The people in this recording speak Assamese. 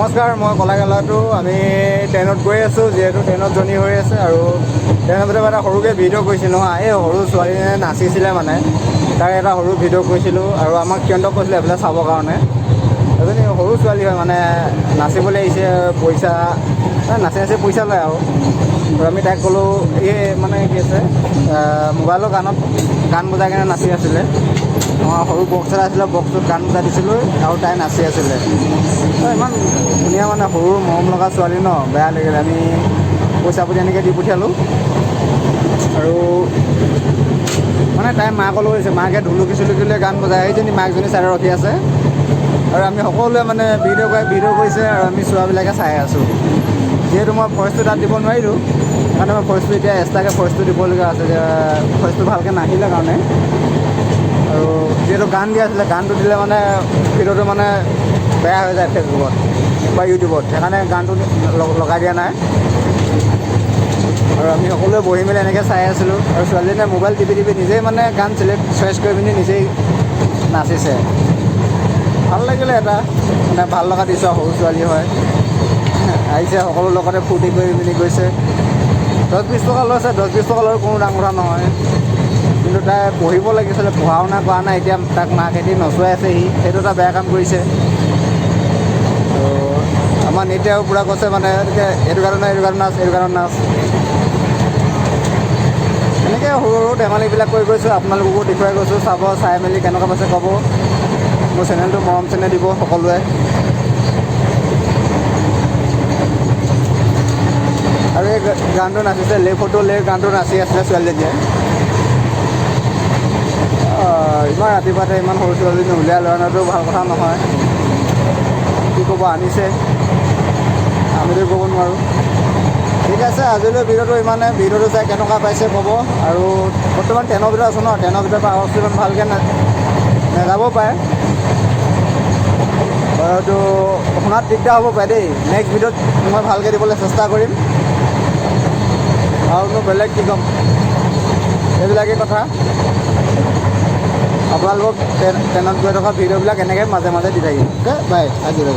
নমস্কাৰ, মই কলাগালাটো আমি ট্ৰেইনত গৈ আছোঁ, যিহেতু ট্ৰেইনত জৰ্ণি হৈ আছে আৰু ট্ৰেইনৰ ভিতৰত এটা সৰুকৈ ভিডিঅ' কৰিছিলোঁ হা। এই সৰু ছোৱালীজনীয়ে নাচিছিলে মানে, তাৰ এটা সৰু ভিডিঅ' কৰিছিলোঁ আৰু আমাক কিয়ন্ত কৈছিলে এইফালে চাবৰ কাৰণে। এজনী সৰু ছোৱালী হয় মানে, নাচিবলৈ আহিছে, পইচা নাচি নাচি পইচা লয় আৰু আমি তাইক ক'লোঁ, এই মানে কি আছে মোবাইলৰ গান বজাই কিনে নাচি আছিলে। সৰু বক্স এটা আছিলে, বক্সটোত গান বজাই দিছিলোঁ আৰু তাই নাচি আছিলে। ইমান ধুনীয়া মানে সৰু মৰম লগা ছোৱালী ন, বেয়া লাগিলে। আমি পইচা পাতি এনেকৈ দি পঠিয়ালোঁ আৰু মানে তাই মাকলৈ গৈছে, মাকে ঢুলুকি চুলুকি লৈ গান বজাই, সেইজনী মাকজনী চাইডত ৰখি আছে আৰু আমি সকলোৱে মানে ভিডিঅ' কৰিছে আৰু আমি চোৱাবিলাকে চাই আছোঁ। যিহেতু মই ভইচটো তাত দিব নোৱাৰিলোঁ, সেইকাৰণে মই ভইচটো এতিয়া এক্সট্ৰাকৈ ভইচটো দিবলগীয়া আছে, ভইচটো ভালকৈ নাহিলে কাৰণে। আৰু যিহেতু গান দিয়া আছিলে, গানটো দিলে মানে ভিডিঅ'টো মানে বেয়া হৈ যায় ফেচবুকত বা ইউটিউবত, সেইকাৰণে গানটো লগাই দিয়া নাই। আৰু আমি সকলোৱে বহি মেলি এনেকৈ চাই আছিলোঁ আৰু ছোৱালীজনীয়ে মোবাইল টিপি নিজেই মানে গান চইচ কৰি পিনি নিজেই নাচিছে। ভাল লাগিলে, এটা মানে ভাল লগা দৃশ্য। সৰু ছোৱালী হয়, আহিছে, সকলো লগতে ফূৰ্তি কৰি পিনি গৈছে। 10-20 টকা লৈছে, 10-20 টকা লৈ কোনো ডাঙৰ কথা নহয়, কিন্তু তাই পঢ়িব লাগিছিলে, পঢ়া শুনা কৰা নাই। এতিয়া তাক মাকহেঁতি নচুৱাই আছে, সেইটো এটা বেয়া কাম কৰিছে। আৰু আমাৰ নিত্যাও পূৰা কৈছে মানে, এইটো গানত নাচ, এইটো গানত নাচ, এইটো গানত নাচ। এনেকৈ সৰু সৰু ধেমালিবিলাক কৰি গৈছোঁ, আপোনালোককো দেখুৱাই গৈছোঁ। চাব, চাই মেলি কেনেকুৱা পাইছে ক'ব। মোৰ চেনেলটো মৰম চেনেল দিব সকলোৱে। আৰু এই গানটো নাচিছে, লে ফটো লে গানটো নাচি আছিলে ছোৱালীজনীয়ে। ইমান ৰাতিপুৱাতে ইমান সৰু ছোৱালীজনী উলিয়াই লৈ অনাটো ভাল কথা নহয়। কি ক'ব, আনিছে, আমিতো ক'ব নোৱাৰোঁ। ঠিক আছে, আজিলৈ ভিডিঅ'টো ইমানে। ভিডিঅ'টো চাই কেনেকুৱা পাইছে ক'ব। আৰু বৰ্তমান ট্ৰেইনৰ ভিতৰত আছোঁ ন, ট্ৰেইনৰ ভিতৰৰ পৰা আৱাজটো ইমান ভালকৈ নাযাবও পাৰে, হয়তো শুনাত দিগদাৰ হ'ব পাৰে দেই। নেক্সট ভিডিঅ'ত মই ভালকৈ দিবলৈ চেষ্টা কৰিম। আৰুনো বেলেগ কি ক'ম, এইবিলাকেই কথা। আপোনালোকক ট্ৰেইনত গৈ থকা ভিডিঅ'বিলাক এনেকৈ মাজে মাজে দি থাকিম। অ'কে, বাই, আজিলৈ।